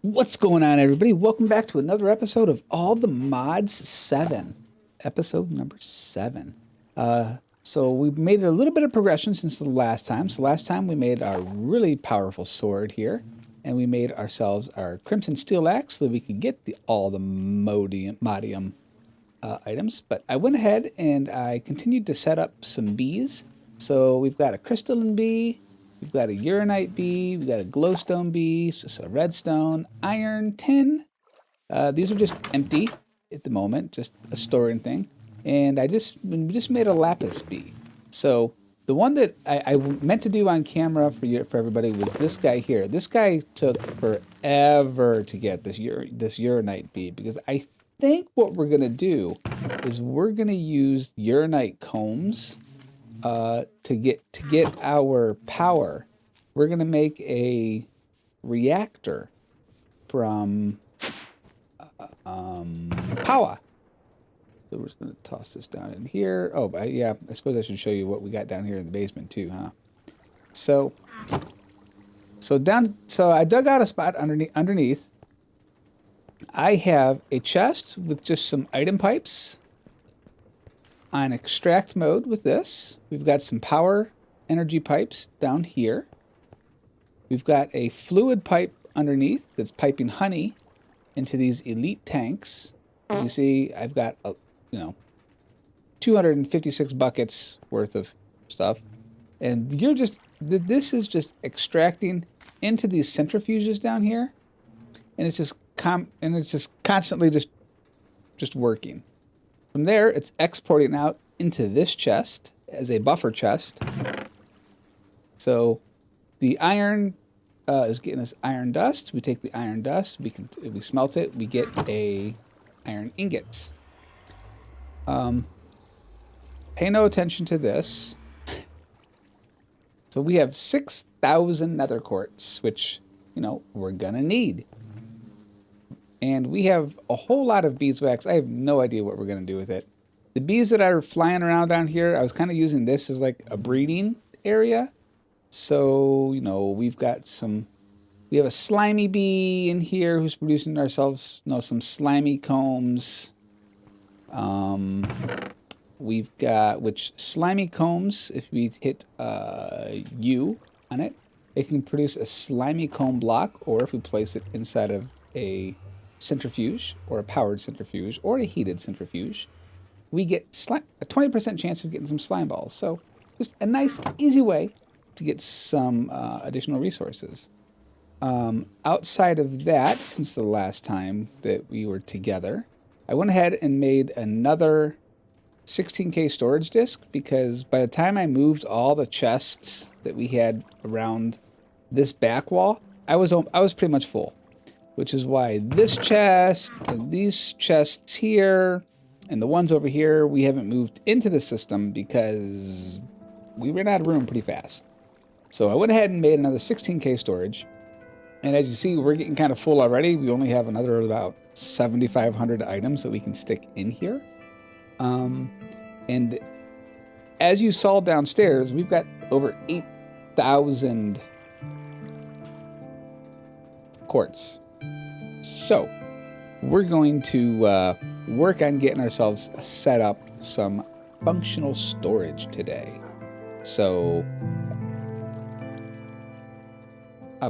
What's going on, everybody? Welcome back to another episode of All the Mods 7, episode number 7. So we've made a little bit of progression since the last time. So last time we made our really powerful sword here, and we made ourselves our Crimson Steel Axe so that we could get all the modium items. But I went ahead and I continued to set up some bees. So we've got a crystalline bee, we've got a uranite bee, we've got a glowstone bee, so a redstone, iron, tin. These are just empty at the moment, just a storing thing. And we just made a lapis bee. So the one that I meant to do on camera for everybody was this guy here. This guy took forever to get this uranite bee, because I think what we're gonna do is we're gonna use uranite combs to get our power. We're gonna make a reactor from power. So we're just gonna toss this down in here. Oh, yeah, I suppose I should show you what we got down here in the basement too, huh? So I dug out a spot underneath. I have a chest with just some item pipes on extract mode with this. We've got some power energy pipes down here. We've got a fluid pipe underneath that's piping honey into these elite tanks. As you see, I've got 256 buckets worth of stuff, and this is just extracting into these centrifuges down here, and it's just constantly just working. From there, it's exporting out into this chest as a buffer chest. So the iron is getting us iron dust. We take the iron dust, we smelt it, we get a iron ingots. Pay no attention to this. So we have 6,000 nether quartz, which, we're gonna need. And we have a whole lot of beeswax. I have no idea what we're going to do with it. The bees that are flying around down here, I was kind of using this as like a breeding area. So, we have a slimy bee in here who's producing ourselves, some slimy combs. We've got, which slimy combs, if we hit U on it, it can produce a slimy comb block, or if we place it inside of a centrifuge, or a powered centrifuge, or a heated centrifuge, we get a 20% chance of getting some slime balls. So just a nice, easy way to get some additional resources. Outside of that, since the last time that we were together, I went ahead and made another 16K storage disk, because by the time I moved all the chests that we had around this back wall, I was pretty much full. Which is why this chest and these chests here and the ones over here, we haven't moved into the system because we ran out of room pretty fast. So I went ahead and made another 16K storage. And as you see, we're getting kind of full already. We only have another about 7,500 items that we can stick in here. And as you saw downstairs, we've got over 8,000 quartz. So we're going to work on getting ourselves set up some functional storage today. So I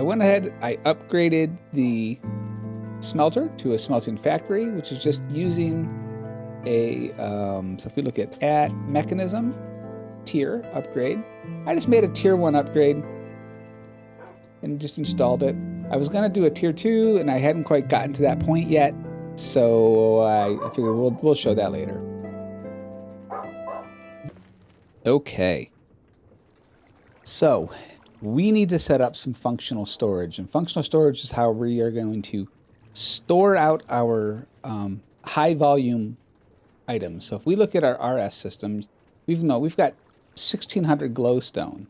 went ahead, I upgraded the smelter to a smelting factory, which is just using a so if we look at mechanism tier upgrade, I just made a tier 1 upgrade and just installed it. I was gonna do a tier 2 and I hadn't quite gotten to that point yet, so I figured we'll show that later. Okay, so we need to set up some functional storage, and functional storage is how we are going to store out our high volume items. So if we look at our RS system, we've got 1,600 glowstone.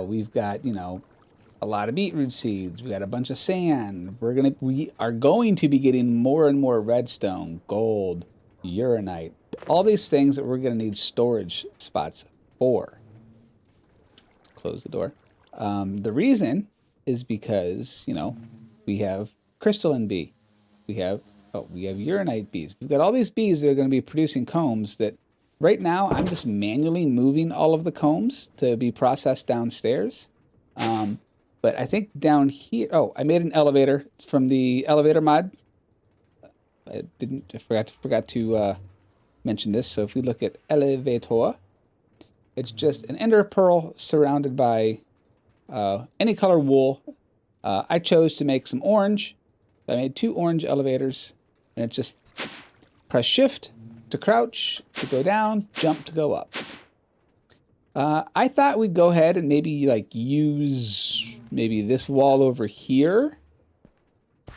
We've got a lot of beetroot seeds. We got a bunch of sand. We are going to be getting more and more redstone, gold, uranite, all these things that we're going to need storage spots for. Let's close the door. The reason is because, you know, we have crystalline bee. We have uranite bees. We've got all these bees that are going to be producing combs that right now I'm just manually moving all of the combs to be processed downstairs. But I think down here, oh, I made an elevator. It's from the elevator mod. I forgot to mention this. So if we look at elevator, it's just an ender pearl surrounded by any color wool. I chose to make some orange. I made 2 orange elevators, and it's just press shift to crouch, to go down, jump to go up. I thought we'd go ahead and maybe like use maybe this wall over here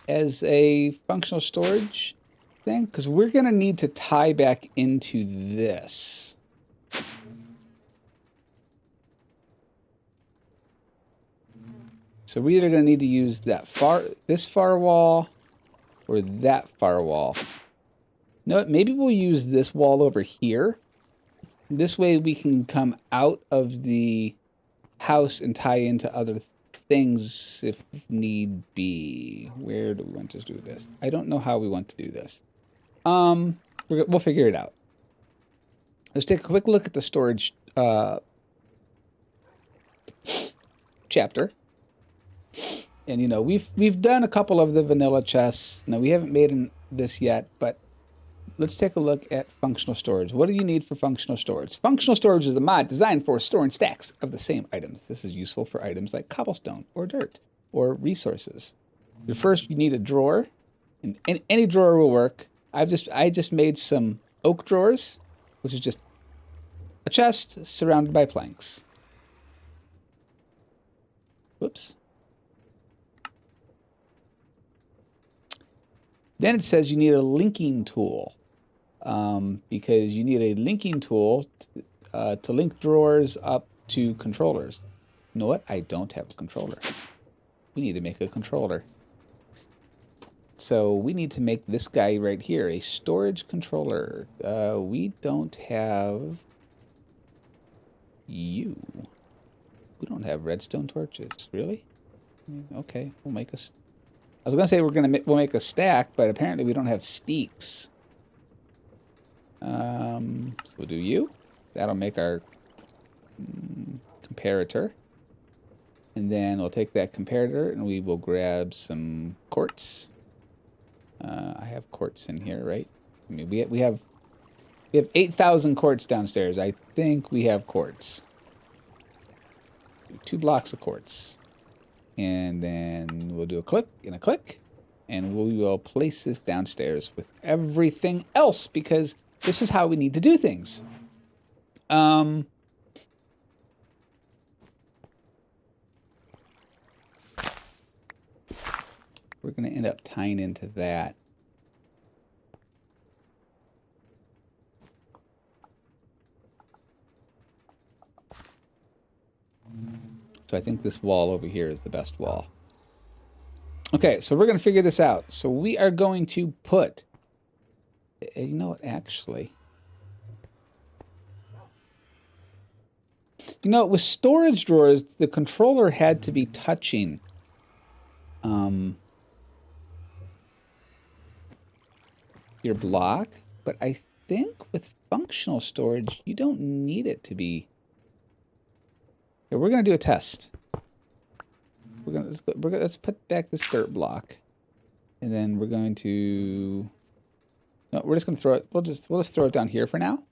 as a functional storage thing, because we're going to need to tie back into this. So we're either going to need to use this far wall or that far wall. No, maybe we'll use this wall over here. This way we can come out of the house and tie into other things if need be. Where do we want to do this? I don't know how we want to do this. We'll figure it out. Let's take a quick look at the storage chapter. And you know, we've done a couple of the vanilla chests. Now we haven't made this yet, but let's take a look at functional storage. What do you need for functional storage? Functional storage is a mod designed for storing stacks of the same items. This is useful for items like cobblestone or dirt or resources. First, you need a drawer, and any drawer will work. I just made some oak drawers, which is just a chest surrounded by planks. Whoops. Then it says you need a linking tool, because you need a linking tool to link drawers up to controllers. You know what? I don't have a controller. We need to make a controller. So we need to make this guy right here a storage controller. We don't have you. We don't have redstone torches. Really? Okay, we'll make a... I was going to say we'll make a stack, but apparently we don't have steaks. So we'll do you. That'll make our comparator. And then we'll take that comparator and we will grab some quartz. I have quartz in here, right? I mean, we have 8,000 quartz downstairs. I think we have quartz. 2 blocks of quartz. And then we'll do a click and a click, and we will place this downstairs with everything else, because this is how we need to do things. We're going to end up tying into that. So I think this wall over here is the best wall. Okay, so we're going to figure this out. So we are going to put... You know what, actually... You know, with storage drawers, the controller had to be touching... your block. But I think with functional storage, you don't need it to be... Yeah, we're going to do a test. Let's put back this dirt block. And then we're going to... No, we're just going to throw it... We'll just throw it down here for now.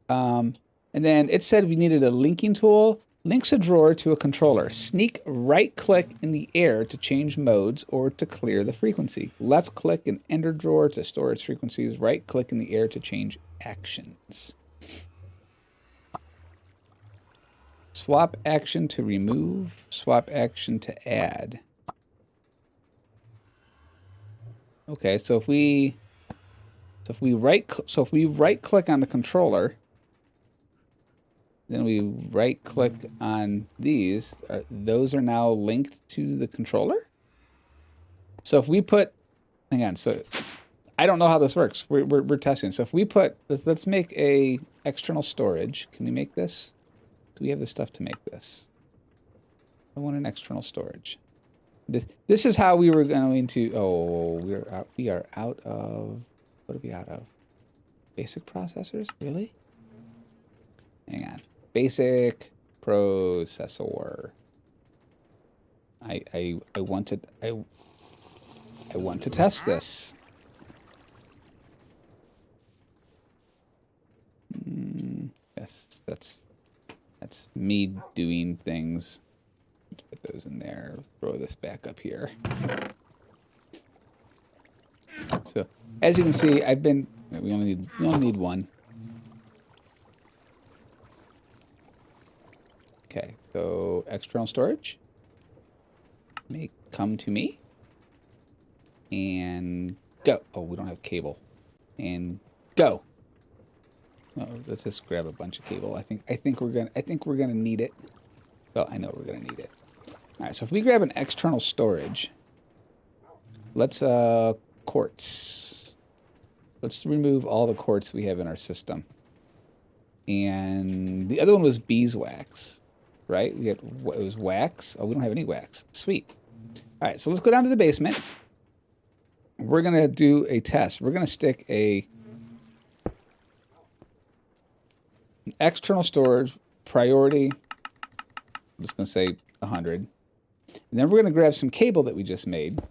And then it said we needed a linking tool. Links a drawer to a controller. Sneak right-click in the air to change modes or to clear the frequency. Left-click an ender drawer to store its frequencies. Right-click in the air to change actions. Swap action to remove, swap action to add. Okay, so if we right click on the controller, then we right click on these, those are now linked to the controller. So if we put, hang on, so I don't know how this works. We're testing. So if we put, let's make a external storage. Can we make this? Do we have the stuff to make this? I want an external storage. This is how we were going to. Oh, we are out of. What are we out of? Basic processors, really? Hang on. Basic processor. I want to test this. Yes, that's me doing things. Let's put those in there. Throw this back up here. So as you can see, we only need one. Okay, so external storage. May come to me. And go. Oh, we don't have cable. And go. Oh, let's just grab a bunch of cable. I think we're gonna need it. Well, I know we're gonna need it. All right, so if we grab an external storage, let's quartz. Let's remove all the quartz we have in our system. And the other one was beeswax, right? It was wax. Oh, we don't have any wax. Sweet. All right, so let's go down to the basement. We're gonna do a test. We're gonna stick an external storage priority. I'm just gonna say 100, and then we're gonna grab some cable that we just made,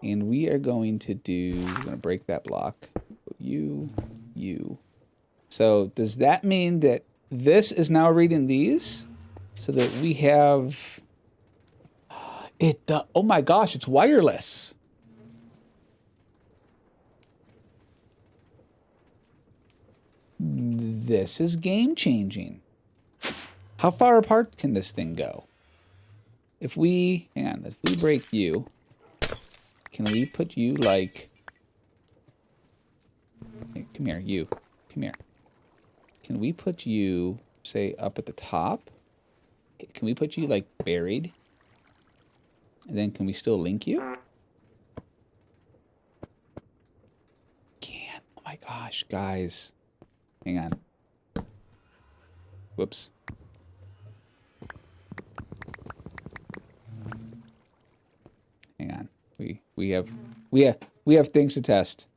and we are going to we're gonna break that block. You. So does that mean that this is now reading these, so that we have it? Oh my gosh, it's wireless. This is game changing. How far apart can this thing go? If we, hang on, if we break you, can we put you like, hey, come here, you, come here. Can we put you, say, up at the top? Can we put you like buried? And then can we still link you? Can't. Oh my gosh, guys. Hang on. Whoops. Hang on. We have things to test.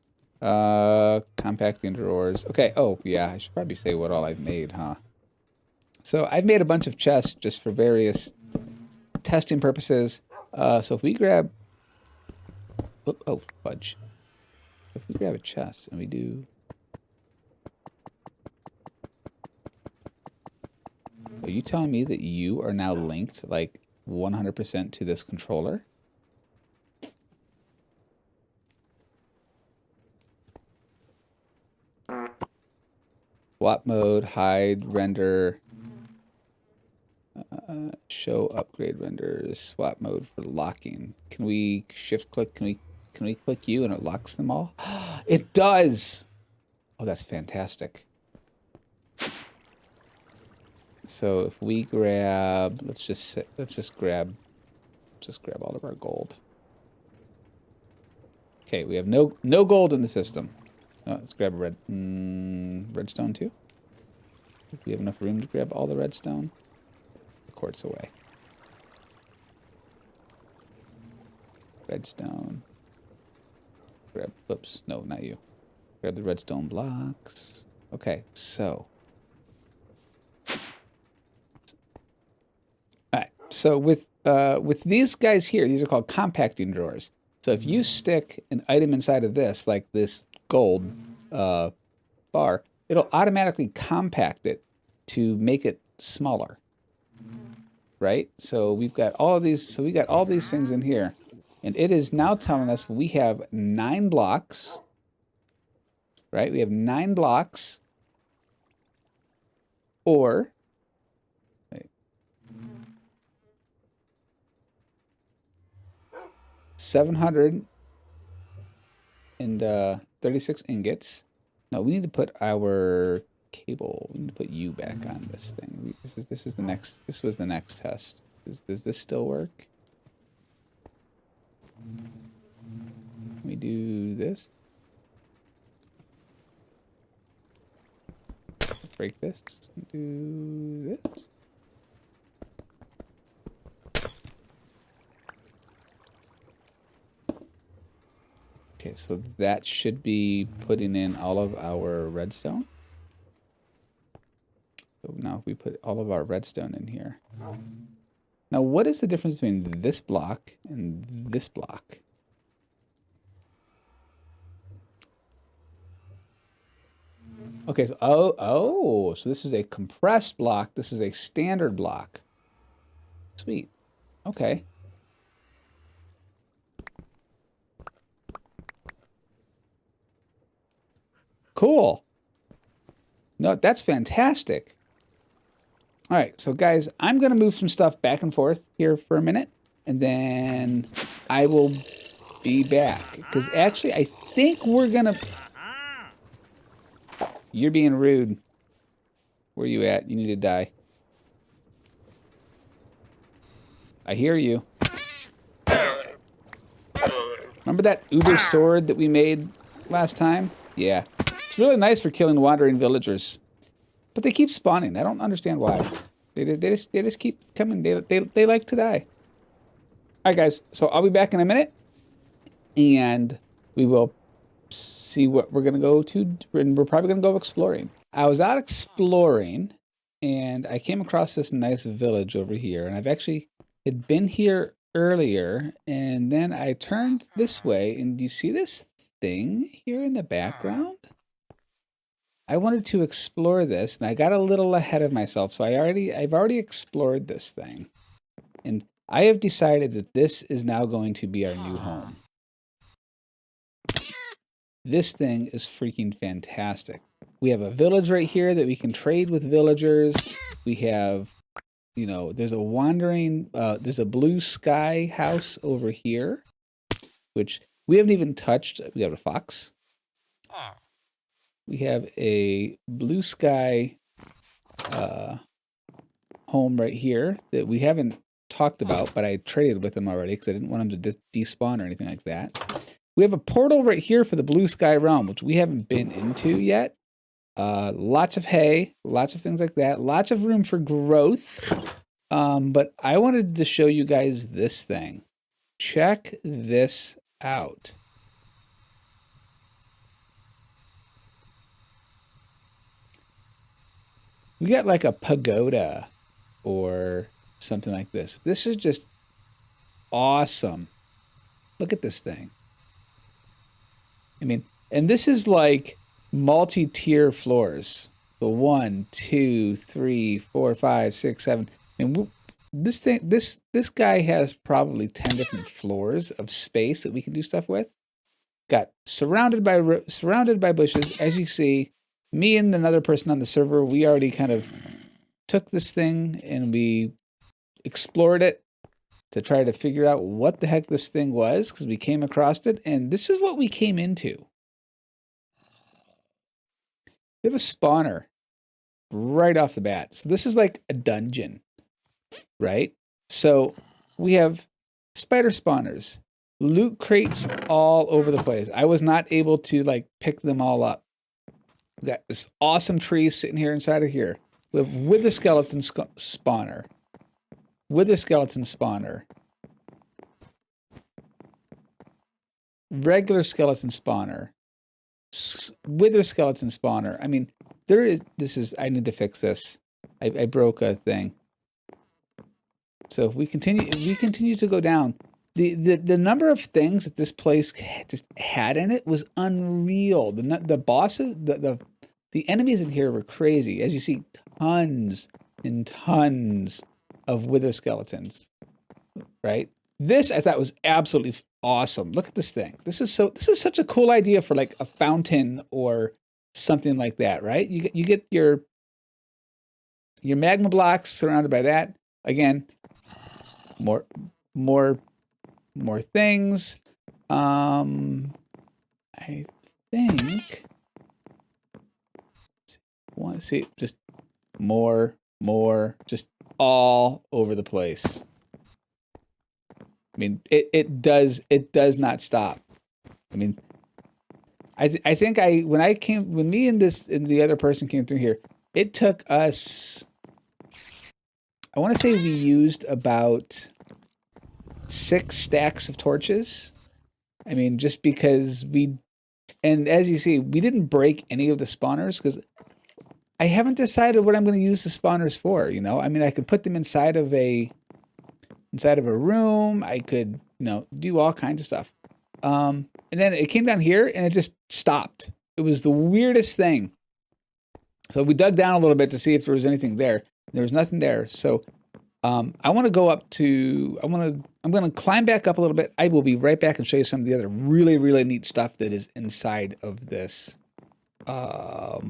Compacting drawers. Okay. Oh yeah, I should probably say what all I've made, huh? So I've made a bunch of chests just for various testing purposes. So if we grab, oh fudge. If we grab a chest and we do. Are you telling me that you are now linked like 100% to this controller? Swap mode, hide, render, show upgrade renders, swap mode for locking. Can we shift click? Can we click you and it locks them all? It does. Oh, that's fantastic. So if we grab, let's just grab all of our gold. Okay, we have no gold in the system. Oh, let's grab a redstone too. If we have enough room to grab all the redstone, the quartz away. Redstone. Grab. Oops, no, not you. Grab the redstone blocks. Okay, so. So with these guys here, these are called compacting drawers. So if you stick an item inside of this, like this gold bar, it'll automatically compact it to make it smaller. Right? So we've got all of these. So we got all these things in here, and it is now telling us we have 9 blocks. Right? We have 9 blocks, or. 736 ingots. No, we need to put our cable. We need to put you back on this thing. This was the next test. Does this still work? Can we do this? Break this. Do this. Okay, so that should be putting in all of our redstone. So now we put all of our redstone in here. Now, what is the difference between this block and this block? Okay, so so this is a compressed block. This is a standard block. Sweet. Okay. Cool. No, that's fantastic. All right, so guys, I'm going to move some stuff back and forth here for a minute, and then I will be back. Because actually, I think we're going to... You're being rude. Where are you at? You need to die. I hear you. Remember that Uber sword that we made last time? Yeah. It's really nice for killing wandering villagers. But they keep spawning. I don't understand why. They just keep coming. They like to die. All right, guys. So I'll be back in a minute. And we will see what we're going to go to. And we're probably going to go exploring. I was out exploring. And I came across this nice village over here. And I've actually had been here earlier. And then I turned this way. And do you see this thing here in the background? I wanted to explore this, and I got a little ahead of myself. So I've already explored this thing. And I have decided that this is now going to be our new home. This thing is freaking fantastic. We have a village right here that we can trade with villagers. We have, you know, there's a wandering, there's a blue sky house over here, which we haven't even touched. We have a fox. We have a blue sky home right here that we haven't talked about, but I traded with them already because I didn't want them to despawn or anything like that. We have a portal right here for the blue sky realm, which we haven't been into yet. Lots of hay, lots of things like that, lots of room for growth. But I wanted to show you guys this thing. Check this out. We got like a pagoda or something like this. This is just awesome. Look at this thing. I mean, and this is like multi-tier floors. So 1, 2, 3, 4, 5, 6, 7. And this thing, this guy has probably 10 different floors of space that we can do stuff with. Got surrounded by bushes, as you see. Me and another person on the server, we already kind of took this thing and we explored it to try to figure out what the heck this thing was, because we came across it, and this is what we came into. We have a spawner right off the bat. So this is like a dungeon, right? So we have spider spawners, loot crates all over the place. I was not able to like pick them all up. We got this awesome tree sitting here inside of here. We have wither skeleton spawner. Wither skeleton spawner. Regular skeleton spawner. Wither skeleton spawner. I mean, I need to fix this. I broke a thing. So if we continue to go down, the number of things that this place just had in it was unreal. The bosses, the enemies in here were crazy. As you see, tons and tons of wither skeletons, right? This I thought was absolutely awesome. Look at this thing. This is such a cool idea for like a fountain or something like that, right? You get your magma blocks surrounded by that. Again, more things. I think want to see just more, just all over the place. I mean, it does not stop. I mean, I think when me and the other person came through here, it took us, I want to say we used about 6 stacks of torches I mean, just because and as you see, we didn't break any of the spawners because I haven't decided what I'm going to use the spawners for, you know? I mean, I could put them inside of a room. I could, do all kinds of stuff. And then it came down here and it just stopped. It was the weirdest thing. So we dug down a little bit to see if there was anything there. There was nothing there. So I want to go up to, I'm going to climb back up a little bit. I will be right back and show you some of the other really, really neat stuff that is inside of this. Well,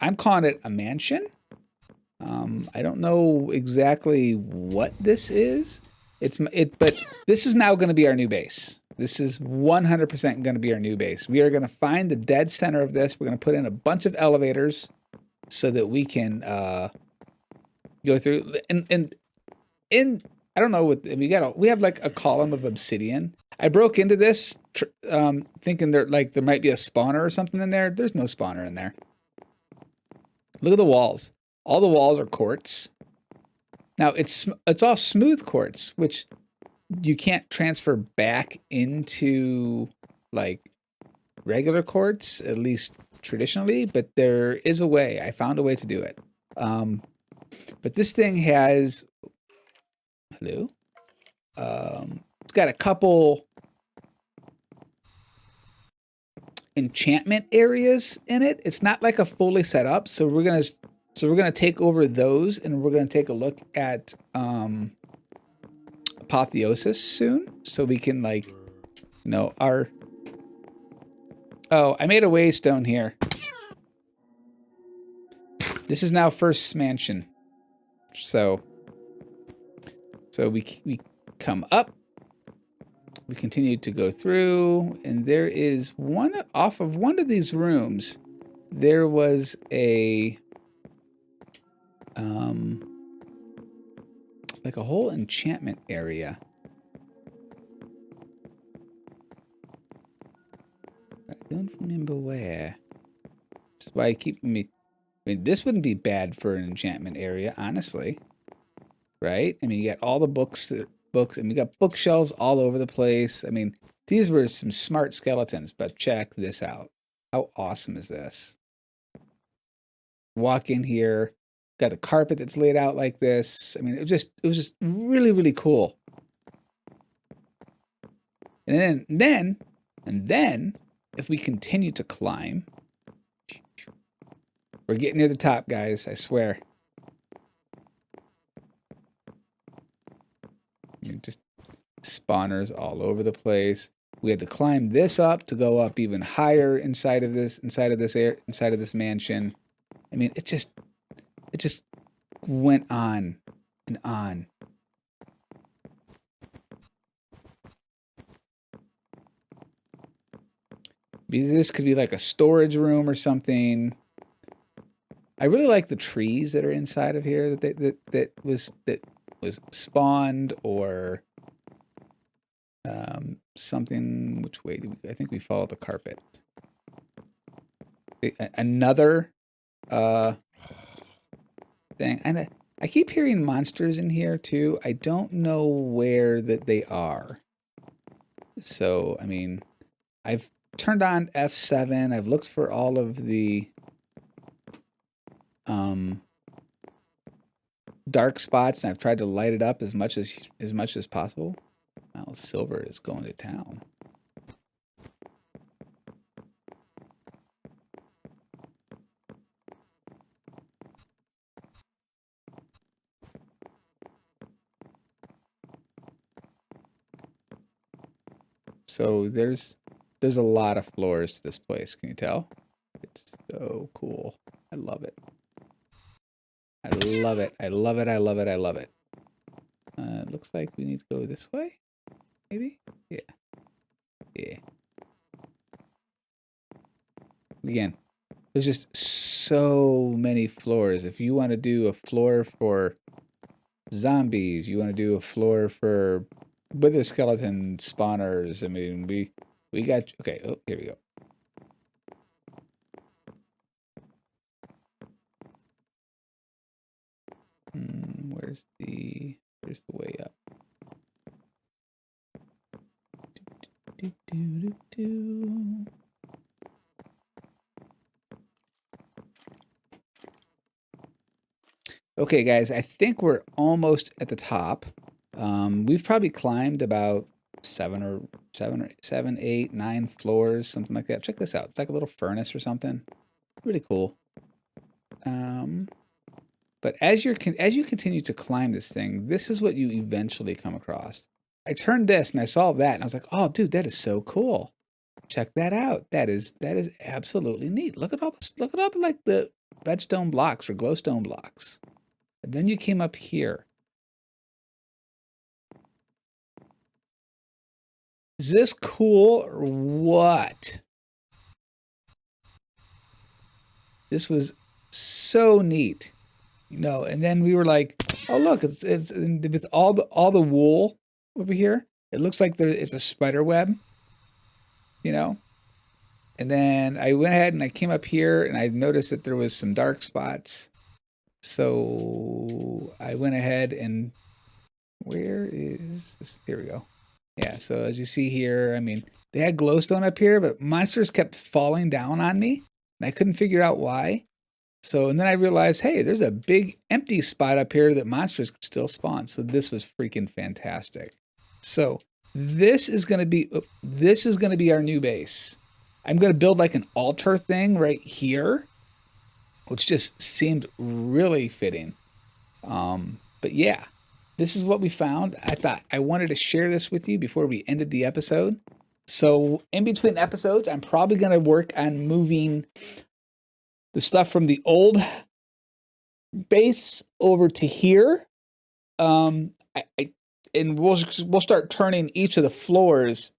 I'm calling it a mansion. I don't know exactly what this is. But this is now going to be our new base. This is 100% going to be our new base. We are going to find the dead center of this. We're going to put in a bunch of elevators so that we can go through. And in I don't know what we have like a column of obsidian. I broke into this thinking there might be a spawner or something in there. There's no spawner in there. Look at the walls. All the walls are quartz. Now it's all smooth quartz, which you can't transfer back into like regular quartz, at least traditionally, but there is a way. I found a way to do it. But this thing has, hello? It's got a couple enchantment areas in it. It's not like a fully set up, so we're gonna take over those, and we're gonna take a look at apotheosis soon, so we can oh, I made a waystone here. This is now first mansion. So we come up. We continue to go through, and there is off of one of these rooms. There was a like a whole enchantment area. I don't remember where. That's why I keep me. I mean, this wouldn't be bad for an enchantment area, honestly. Right? I mean, you got all the books, and we got bookshelves all over the place. I mean, these were some smart skeletons, but check this out. How awesome is this? Walk in here, got the carpet that's laid out like this. I mean, it was just really, really cool. And then, if we continue to climb, we're getting near the top, guys. I swear. I mean, just spawners all over the place. We had to climb this up to go up even higher inside of this mansion. I mean, it just went on and on. This could be like a storage room or something. I really like the trees that are inside of here that was spawned or something. Which way do we? I think we follow the carpet. Another thing, and I keep hearing monsters in here too. I don't know where that they are. So I mean, I've turned on F7. I've looked for all of the dark spots, and I've tried to light it up as much as possible. Well, silver is going to town. So there's a lot of floors to this place. Can you tell? It's so cool. I love it. I love it. I love it. I love it. I love it. It looks like we need to go this way. Maybe? Yeah. Yeah. Again, there's just so many floors. If you want to do a floor for zombies, you want to do a floor for wither skeleton spawners. I mean, we got, okay, oh, here we go. Where's the way up? Okay, guys, I think we're almost at the top. We've probably climbed about seven, 8, 9 floors, something like that. Check this out. It's like a little furnace or something. Really cool. But as you continue to climb this thing, this is what you eventually come across. I turned this and I saw that and I was like, "Oh, dude, that is so cool. Check that out. That is absolutely neat. Look at all this. Look at all the like the redstone blocks or glowstone blocks." And then you came up here. Is this cool or what? This was so neat, you know. And then we were like, "Oh, look! It's with all the wool over here. It looks like it's a spider web, you know." And then I went ahead and I came up here and I noticed that there was some dark spots. So I went ahead and where is this? Here we go. Yeah, so as you see here, I mean, they had glowstone up here, but monsters kept falling down on me, and I couldn't figure out why. So, and then I realized, hey, there's a big empty spot up here that monsters could still spawn. So this was freaking fantastic. So this is going to be our new base. I'm going to build like an altar thing right here, which just seemed really fitting. But yeah, this is what we found. I thought I wanted to share this with you before we ended the episode. So in between episodes, I'm probably going to work on moving the stuff from the old base over to here. And we'll start turning each of the floors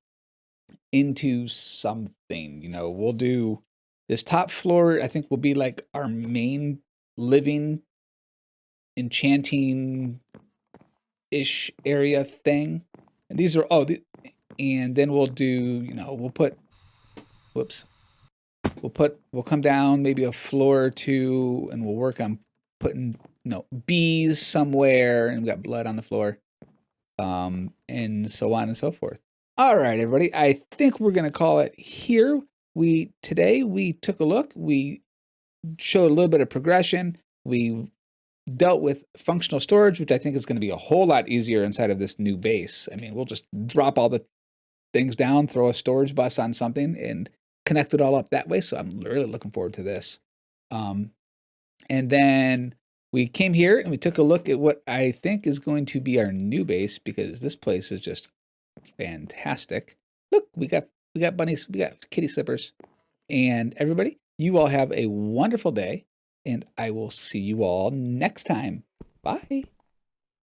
into something. You know, we'll do this top floor. I think will be like our main living, enchanting ish area thing. And these are and then we'll do, you know, we'll come down maybe a floor or two and we'll work on putting, you know, bees somewhere, and we got blood on the floor. And so on and so forth. All right, everybody. I think we're gonna call it here. Today we took a look, we showed a little bit of progression. We dealt with functional storage, which I think is going to be a whole lot easier inside of this new base. I mean, we'll just drop all the things down, throw a storage bus on something, and connect it all up that way. So I'm really looking forward to this. And then we came here and we took a look at what I think is going to be our new base, because this place is just fantastic. Look, we got bunnies, we got kitty slippers. And everybody, you all have a wonderful day, and I will see you all next time. Bye.